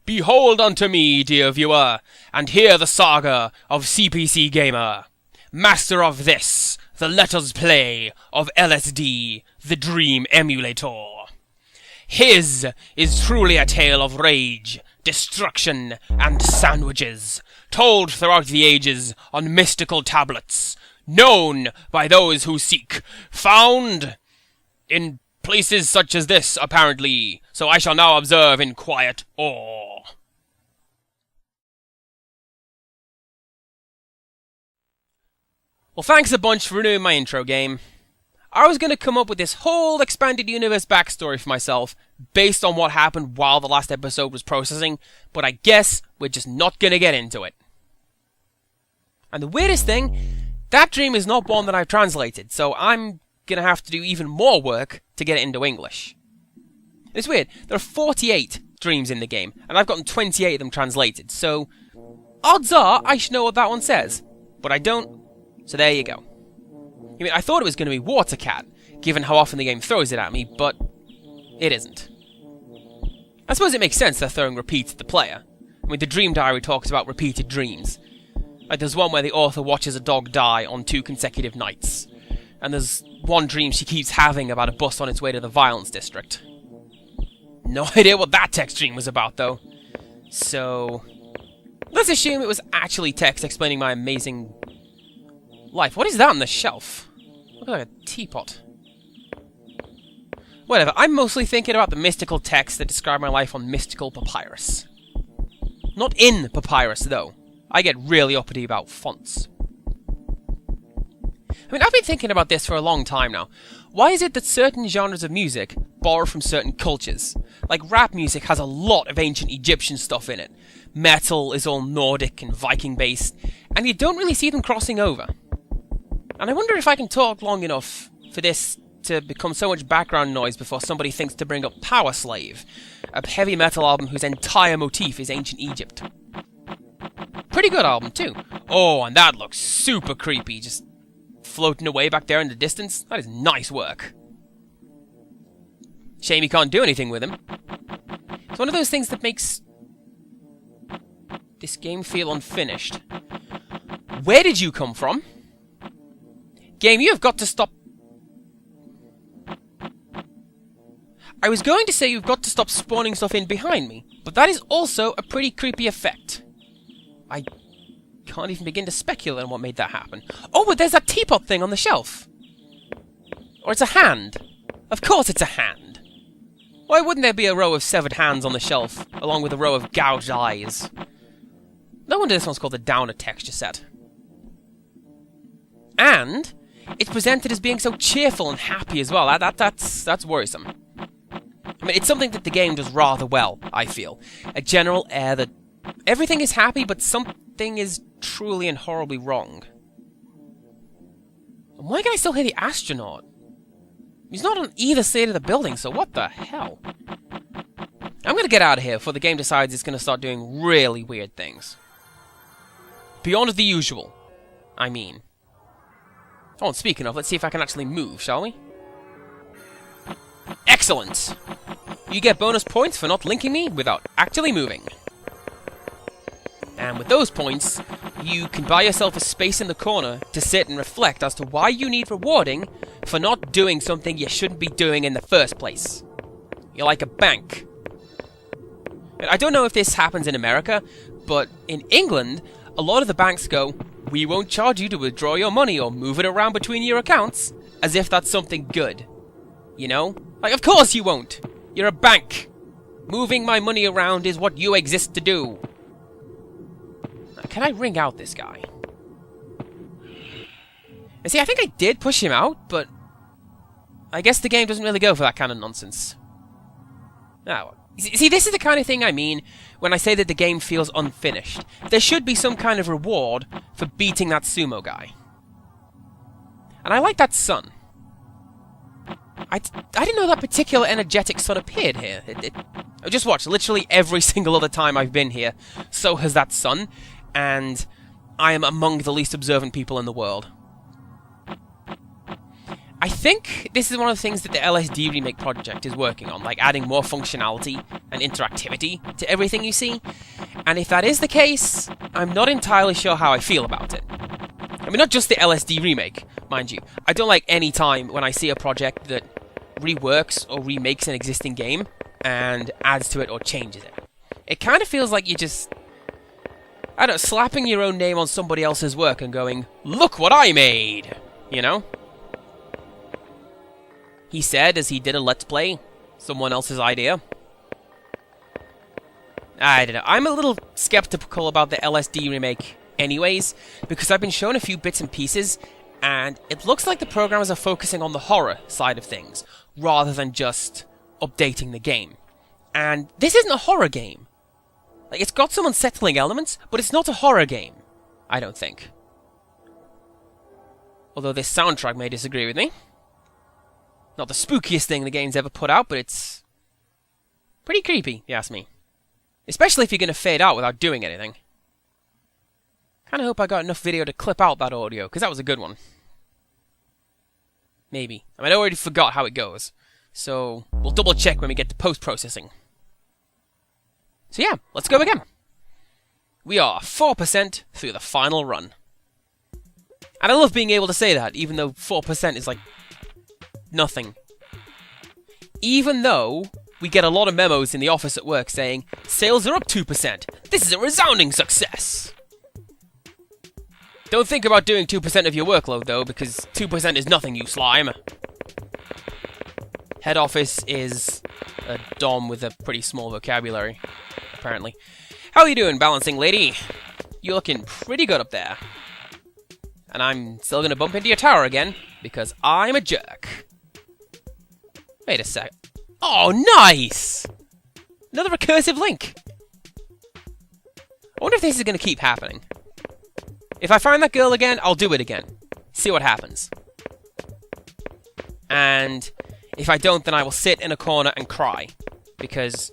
Behold unto me, dear viewer, and hear the saga of CPC Gamer, master of this, the letters play of LSD, the dream emulator. His is truly a tale of rage, destruction, and sandwiches, told throughout the ages on mystical tablets, known by those who seek, found in places such as this, apparently, so I shall now observe in quiet awe. Well, thanks a bunch for renewing my intro game. I was going to come up with this whole expanded universe backstory for myself, based on what happened while the last episode was processing, but I guess we're just not going to get into it. And the weirdest thing, that dream is not one that I've translated, so I'm going to have to do even more work to get it into English. It's weird, there are 48 dreams in the game, and I've gotten 28 of them translated, so odds are I should know what that one says, but I don't, so there you go. I mean, I thought it was going to be Water Cat, given how often the game throws it at me, but it isn't. I suppose it makes sense they're throwing repeats at the player. I mean, the Dream Diary talks about repeated dreams. Like, there's one where the author watches a dog die on 2 consecutive nights. And there's one dream she keeps having about a bus on its way to the violence district. No idea what that text dream was about, though. So let's assume it was actually text explaining my amazing life. What is that on the shelf? Looks like a teapot. Whatever, I'm mostly thinking about the mystical texts that describe my life on mystical papyrus. Not in papyrus, though. I get really uppity about fonts. I mean, I've been thinking about this for a long time now. Why is it that certain genres of music borrow from certain cultures? Like, rap music has a lot of ancient Egyptian stuff in it. Metal is all Nordic and Viking-based, and you don't really see them crossing over. And I wonder if I can talk long enough for this to become so much background noise before somebody thinks to bring up Power Slave, a heavy metal album whose entire motif is ancient Egypt. Pretty good album, too. Oh, and that looks super creepy, just floating away back there in the distance. That is nice work. Shame you can't do anything with him. It's one of those things that makes this game feel unfinished. Where did you come from? Game, you have got to stop. I was going to say you've got to stop spawning stuff in behind me, but that is also a pretty creepy effect. I can't even begin to speculate on what made that happen. Oh, but there's that teapot thing on the shelf. Or it's a hand. Of course it's a hand. Why wouldn't there be a row of severed hands on the shelf, along with a row of gouged eyes? No wonder this one's called the Downer texture set. And it's presented as being so cheerful and happy as well. That's worrisome. I mean, it's something that the game does rather well, I feel. A general air that everything is happy, but something is truly and horribly wrong. And why can I still hear the astronaut? He's not on either side of the building, so what the hell? I'm gonna get out of here before the game decides it's gonna start doing really weird things. Beyond the usual, I mean. Oh, and speaking of, let's see if I can actually move, shall we? Excellent! You get bonus points for not linking me without actually moving. And with those points, you can buy yourself a space in the corner to sit and reflect as to why you need rewarding for not doing something you shouldn't be doing in the first place. You're like a bank. And I don't know if this happens in America, but in England, a lot of the banks go, "We won't charge you to withdraw your money or move it around between your accounts," as if that's something good. You know? Like, of course you won't! You're a bank! Moving my money around is what you exist to do. Can I ring out this guy? And see, I think I did push him out, but I guess the game doesn't really go for that kind of nonsense. Now, see, this is the kind of thing I mean when I say that the game feels unfinished. There should be some kind of reward for beating that sumo guy. And I like that sun. I didn't know that particular energetic sun appeared here. Just watch, literally every single other time I've been here, so has that sun, and I am among the least observant people in the world. I think this is one of the things that the LSD remake project is working on, like adding more functionality and interactivity to everything you see. And if that is the case, I'm not entirely sure how I feel about it. I mean, not just the LSD remake, mind you. I don't like any time when I see a project that reworks or remakes an existing game and adds to it or changes it. It kind of feels like you're just, I don't know, slapping your own name on somebody else's work and going, "Look what I made!" You know? He said as he did a Let's Play, someone else's idea. I don't know. I'm a little skeptical about the LSD remake anyways, because I've been shown a few bits and pieces, and it looks like the programmers are focusing on the horror side of things, rather than just updating the game. And this isn't a horror game. Like, it's got some unsettling elements, but it's not a horror game. I don't think. Although this soundtrack may disagree with me. Not the spookiest thing the game's ever put out, but it's pretty creepy, if you ask me. Especially if you're going to fade out without doing anything. Kind of hope I got enough video to clip out that audio, because that was a good one. Maybe. I mean, I already forgot how it goes. So, we'll double check when we get to post-processing. So yeah, let's go again. We are 4% through the final run. And I love being able to say that, even though 4% is like nothing. Even though we get a lot of memos in the office at work saying, "Sales are up 2%. This is a resounding success." Don't think about doing 2% of your workload though, because 2% is nothing, you slime. Head office is a dom with a pretty small vocabulary, apparently. How are you doing, balancing lady? You're looking pretty good up there. And I'm still gonna bump into your tower again, because I'm a jerk. Wait a sec. Oh, nice! Another recursive link. I wonder if this is gonna keep happening. If I find that girl again, I'll do it again. See what happens. And if I don't, then I will sit in a corner and cry. Because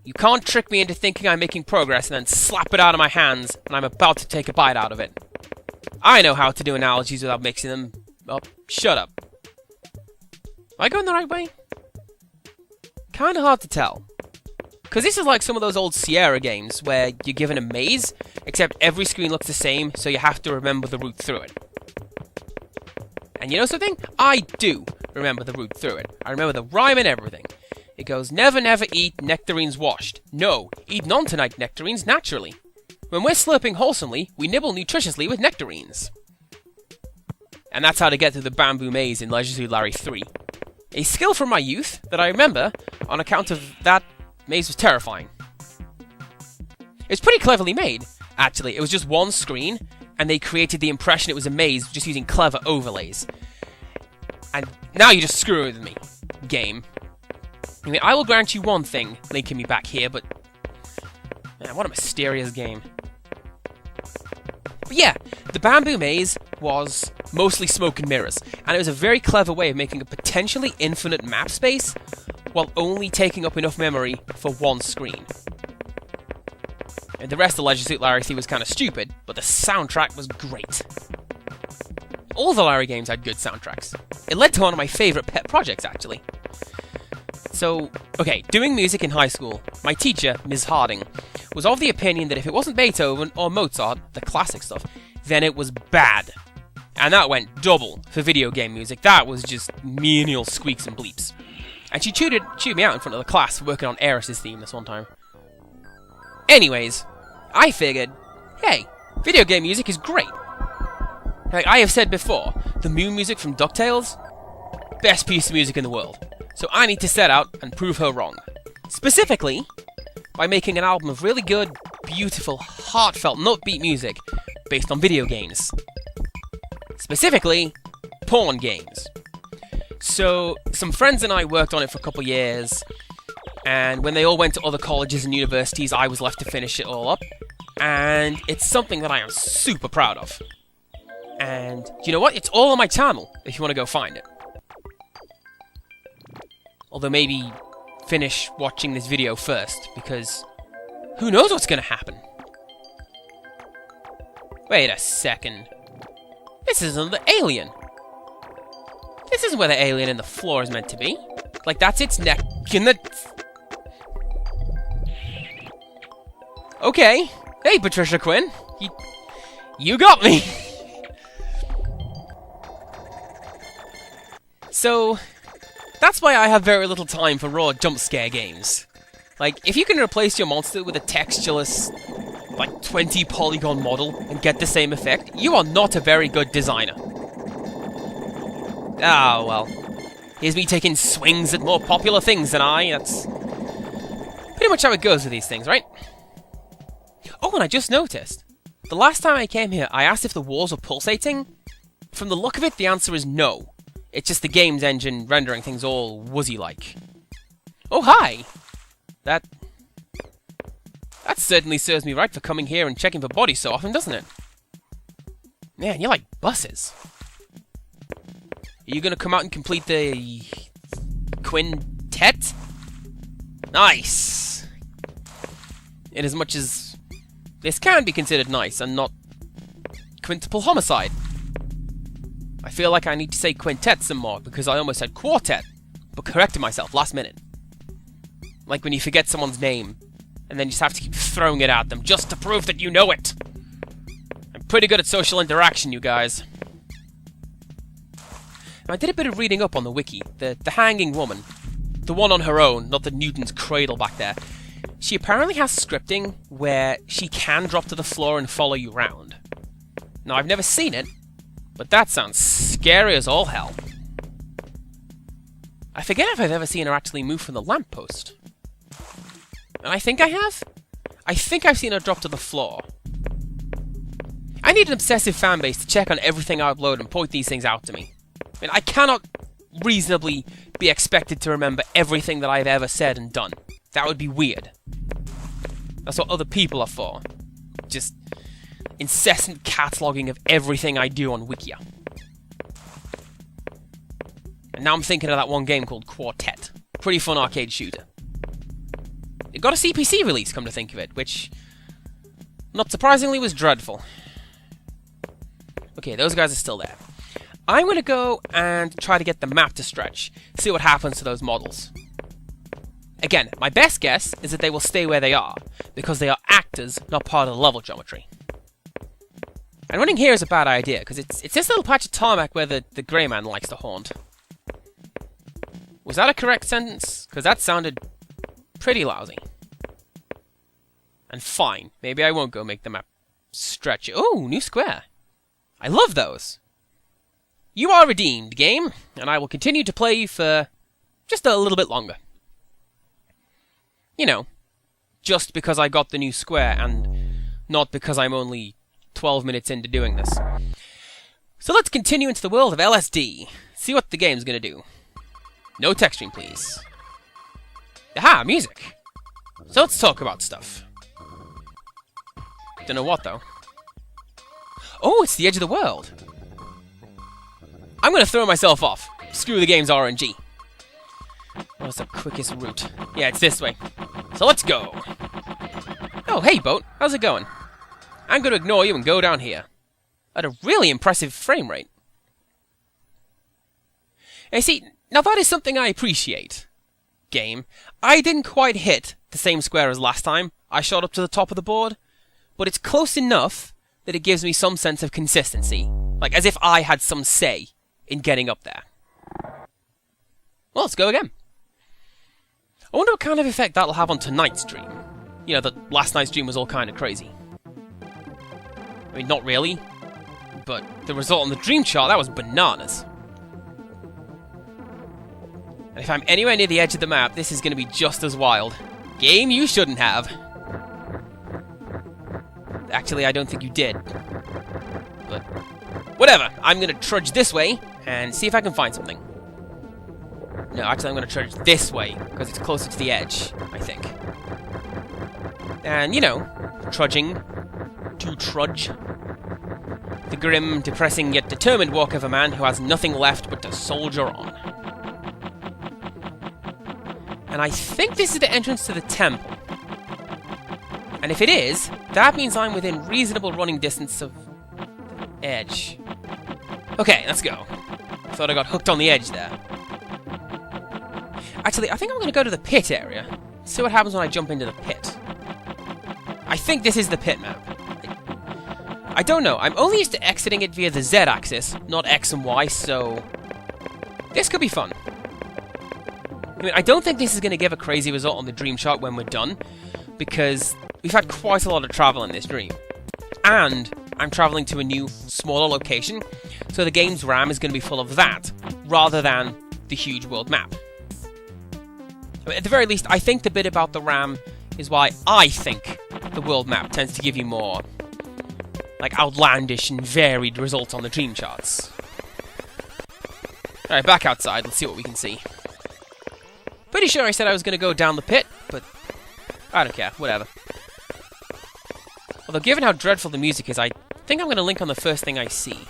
you can't trick me into thinking I'm making progress and then slap it out of my hands when I'm about to take a bite out of it. I know how to do analogies without mixing them up. Shut up. Am I going the right way? Kinda hard to tell. Because this is like some of those old Sierra games where you're given a maze, except every screen looks the same, so you have to remember the route through it. And you know something? I do remember the route through it. I remember the rhyme and everything. It goes, "Never, never eat nectarines washed. No, eat non-tonic nectarines naturally. When we're slurping wholesomely, we nibble nutritiously with nectarines." And that's how to get through the bamboo maze in Leisure Suit Larry 3. A skill from my youth that I remember on account of that maze was terrifying. It was pretty cleverly made, actually. It was just one screen, and they created the impression it was a maze just using clever overlays. And now you're just screwing with me, game. I mean, I will grant you one thing, linking me back here, but man, what a mysterious game. But yeah, the bamboo maze was mostly smoke and mirrors, and it was a very clever way of making a potentially infinite map space while only taking up enough memory for one screen. And the rest of Leisure Suit Larry 3 was kind of stupid, but the soundtrack was great. All the Larry games had good soundtracks. It led to one of my favourite pet projects, actually. So, okay, doing music in high school, my teacher, Ms. Harding, was of the opinion that if it wasn't Beethoven or Mozart, the classic stuff, then it was bad. And that went double for video game music. That was just menial squeaks and bleeps. And she chewed me out in front of the class for working on Eris's theme this one time. Anyways, I figured, hey, video game music is great. Like I have said before, the Moon music from DuckTales, best piece of music in the world. So I need to set out and prove her wrong. Specifically, by making an album of really good, beautiful, heartfelt, upbeat music based on video games. Specifically, porn games. So, some friends and I worked on it for a couple years, and when they all went to other colleges and universities, I was left to finish it all up, and it's something that I am super proud of. And, you know what? It's all on my channel, if you want to go find it. Although maybe finish watching this video first, because who knows what's going to happen? Wait a second. This isn't the alien. This isn't where the alien in the floor is meant to be. Like, that's its neck in the... Okay. Hey, Patricia Quinn. You got me! So, that's why I have very little time for raw jump scare games. Like, if you can replace your monster with a textureless, like, 20 polygon model and get the same effect, you are not a very good designer. Ah, well. Here's me taking swings at more popular things than I. That's pretty much how it goes with these things, right? Oh, and I just noticed. The last time I came here, I asked if the walls were pulsating. From the look of it, the answer is no. It's just the game's engine rendering things all wuzzy-like. Oh, hi! That certainly serves me right for coming here and checking for bodies so often, doesn't it? Man, you're like buses. Are you gonna come out and complete the quintet? Nice! In as much as this can be considered nice and not quintuple homicide. I feel like I need to say quintet some more because I almost said quartet, but corrected myself last minute. Like when you forget someone's name and then you just have to keep throwing it at them just to prove that you know it. I'm pretty good at social interaction, you guys. Now, I did a bit of reading up on the wiki. The hanging woman, the one on her own, not the Newton's cradle back there, she apparently has scripting where she can drop to the floor and follow you round. Now, I've never seen it, but that sounds scary as all hell. I forget if I've ever seen her actually move from the lamppost. And I think I have? I think I've seen her drop to the floor. I need an obsessive fanbase to check on everything I upload and point these things out to me. I mean, I cannot reasonably be expected to remember everything that I've ever said and done. That would be weird. That's what other people are for. Just incessant cataloguing of everything I do on Wikia. And now I'm thinking of that one game called Quartet. Pretty fun arcade shooter. It got a CPC release, come to think of it, which, not surprisingly, was dreadful. Okay, those guys are still there. I'm going to go and try to get the map to stretch, see what happens to those models. Again, my best guess is that they will stay where they are, because they are actors, not part of the level geometry. And running here is a bad idea, because it's this little patch of tarmac where the grey man likes to haunt. Was that a correct sentence? Because that sounded pretty lousy. And fine, maybe I won't go make the map stretch. Oh, new square. I love those. You are redeemed, game, and I will continue to play for just a little bit longer. You know, just because I got the new square, and not because I'm only 12 minutes into doing this. So let's continue into the world of LSD, see what the game's gonna do. No texturing, please. Aha, music! So let's talk about stuff. Don't know what, though. Oh, it's the edge of the world! I'm gonna throw myself off. Screw the game's RNG. What's the quickest route? Yeah, it's this way. So let's go. Oh, hey, boat. How's it going? I'm gonna ignore you and go down here. At a really impressive frame rate. And see, now that is something I appreciate. Game. I didn't quite hit the same square as last time I shot up to the top of the board, but it's close enough that it gives me some sense of consistency. Like, as if I had some say in getting up there. Well, let's go again. I wonder what kind of effect that'll have on tonight's stream. You know, that last night's stream was all kind of crazy. I mean, not really. But the result on the dream chart, that was bananas. And if I'm anywhere near the edge of the map, this is going to be just as wild. Game you shouldn't have. Actually, I don't think you did. But whatever, I'm going to trudge this way and see if I can find something. No, actually I'm going to trudge this way, because it's closer to the edge, I think. And, you know, trudging to trudge. The grim, depressing, yet determined walk of a man who has nothing left but to soldier on. And I think this is the entrance to the temple. And if it is, that means I'm within reasonable running distance of the edge. Okay, let's go. Thought I got hooked on the edge there. Actually, I think I'm going to go to the pit area. See what happens when I jump into the pit. I think this is the pit map. I don't know. I'm only used to exiting it via the Z-axis, not X and Y, so... this could be fun. I mean, I don't think this is going to give a crazy result on the dream chart when we're done, because we've had quite a lot of travel in this dream. And I'm traveling to a new, smaller location, so the game's RAM is going to be full of that, rather than the huge world map. At the very least, I think the bit about the RAM is why I think the world map tends to give you more, like, outlandish and varied results on the dream charts. Alright, back outside, let's see what we can see. Pretty sure I said I was going to go down the pit, but I don't care, whatever. Although, given how dreadful the music is, I think I'm going to link on the first thing I see.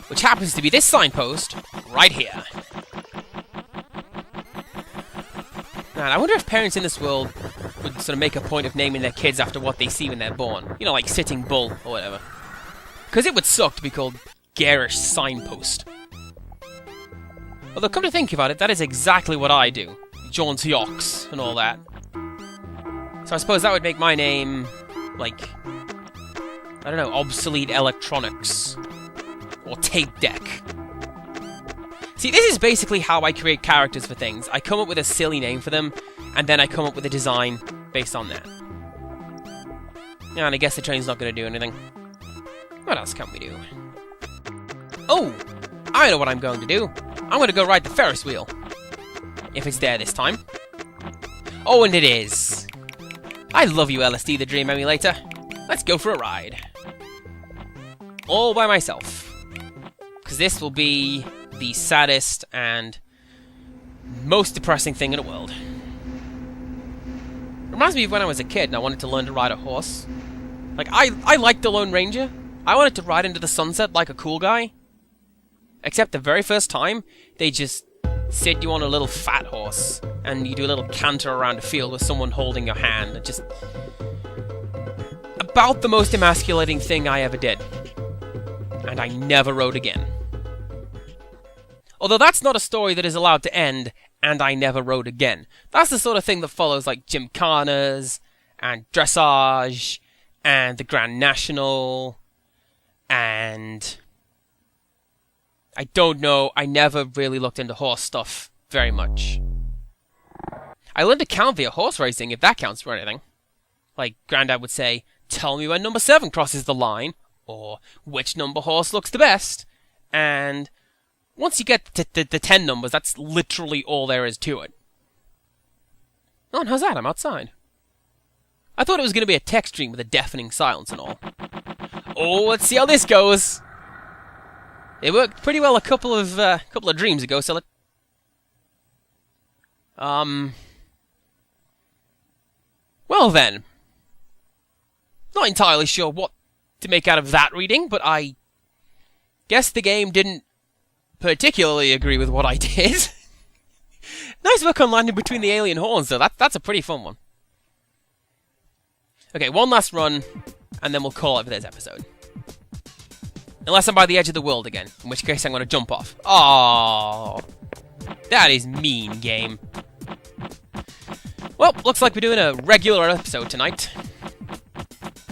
Which happens to be this signpost, right here. Man, I wonder if parents in this world would sort of make a point of naming their kids after what they see when they're born. You know, like Sitting Bull, or whatever. Because it would suck to be called Garish Signpost. Although, come to think about it, that is exactly what I do. Jaunty Ox, and all that. So I suppose that would make my name, like, I don't know, Obsolete Electronics. Or Tape Deck. See, this is basically how I create characters for things. I come up with a silly name for them, and then I come up with a design based on that. Yeah, and I guess the train's not going to do anything. What else can we do? Oh! I know what I'm going to do. I'm going to go ride the Ferris wheel. If it's there this time. Oh, and it is. I love you, LSD, the Dream Emulator. Let's go for a ride. All by myself. Because this will be the saddest and most depressing thing in the world. Reminds me of when I was a kid and I wanted to learn to ride a horse. Like, I liked the Lone Ranger. I wanted to ride into the sunset like a cool guy. Except the very first time, they just sit you on a little fat horse, and you do a little canter around a field with someone holding your hand. Just about the most emasculating thing I ever did. And I never rode again. Although that's not a story that is allowed to end, and I never rode again. That's the sort of thing that follows like Gymkhanas, and Dressage, and the Grand National, and... I don't know, I never really looked into horse stuff very much. I learned to count via horse racing, if that counts for anything. Like, Grandad would say, tell me when number 7 crosses the line, or which number horse looks the best, and once you get to the 10 numbers, that's literally all there is to it. Oh, and how's that? I'm outside. I thought it was going to be a tech stream with a deafening silence and all. Oh, let's see how this goes! It worked pretty well a couple of dreams ago, so well then. Not entirely sure what to make out of that reading, but I guess the game didn't particularly agree with what I did. Nice work on landing between the alien horns, though. That's a pretty fun one. Okay, one last run, and then we'll call it for this episode. Unless I'm by the edge of the world again, in which case I'm going to jump off. Oh, that is mean, game. Well, looks like we're doing a regular episode tonight.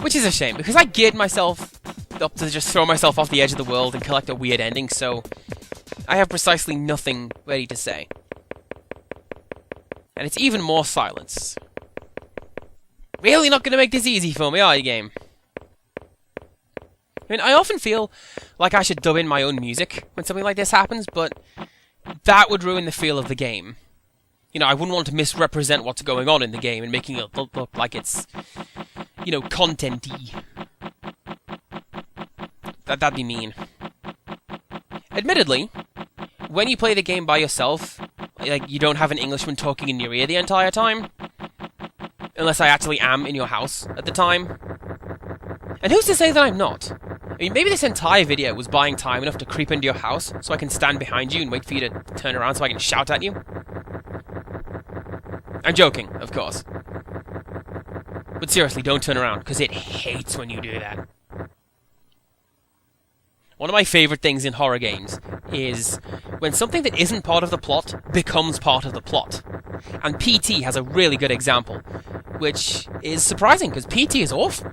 Which is a shame, because I geared myself up to just throw myself off the edge of the world and collect a weird ending, so I have precisely nothing ready to say. And it's even more silence. Really not going to make this easy for me, are you, game? I mean, I often feel like I should dub in my own music when something like this happens, but that would ruin the feel of the game. You know, I wouldn't want to misrepresent what's going on in the game and making it look like it's, you know, content-y. That'd be mean. Admittedly, when you play the game by yourself, like, you don't have an Englishman talking in your ear the entire time. Unless I actually am in your house at the time. And who's to say that I'm not? I mean, maybe this entire video was buying time enough to creep into your house so I can stand behind you and wait for you to turn around so I can shout at you. I'm joking, of course. But seriously, don't turn around, because it hates when you do that. One of my favorite things in horror games is when something that isn't part of the plot becomes part of the plot. And PT has a really good example, which is surprising because PT is awful.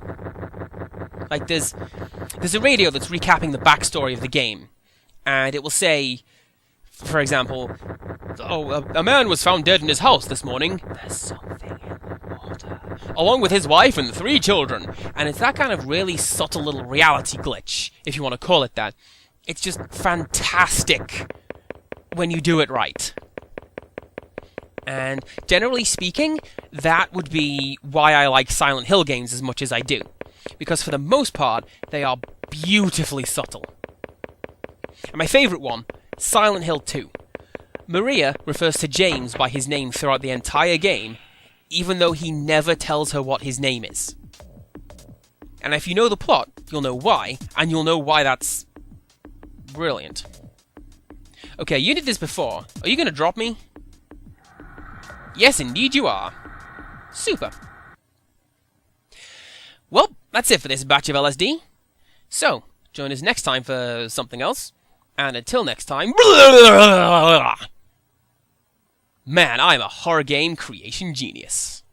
Like, there's a radio that's recapping the backstory of the game, and it will say, for example, a man was found dead in his house this morning. There's something in the water. Along with his wife and 3 children. And it's that kind of really subtle little reality glitch, if you want to call it that. It's just fantastic when you do it right. And generally speaking, that would be why I like Silent Hill games as much as I do. Because for the most part, they are beautifully subtle. And my favourite one, Silent Hill 2. Maria refers to James by his name throughout the entire game, even though he never tells her what his name is. And if you know the plot, you'll know why, and you'll know why that's brilliant. Okay, you did this before. Are you going to drop me? Yes, indeed you are. Super. Well, that's it for this batch of LSD. So, join us next time for something else. And until next time... Man, I'm a horror game creation genius.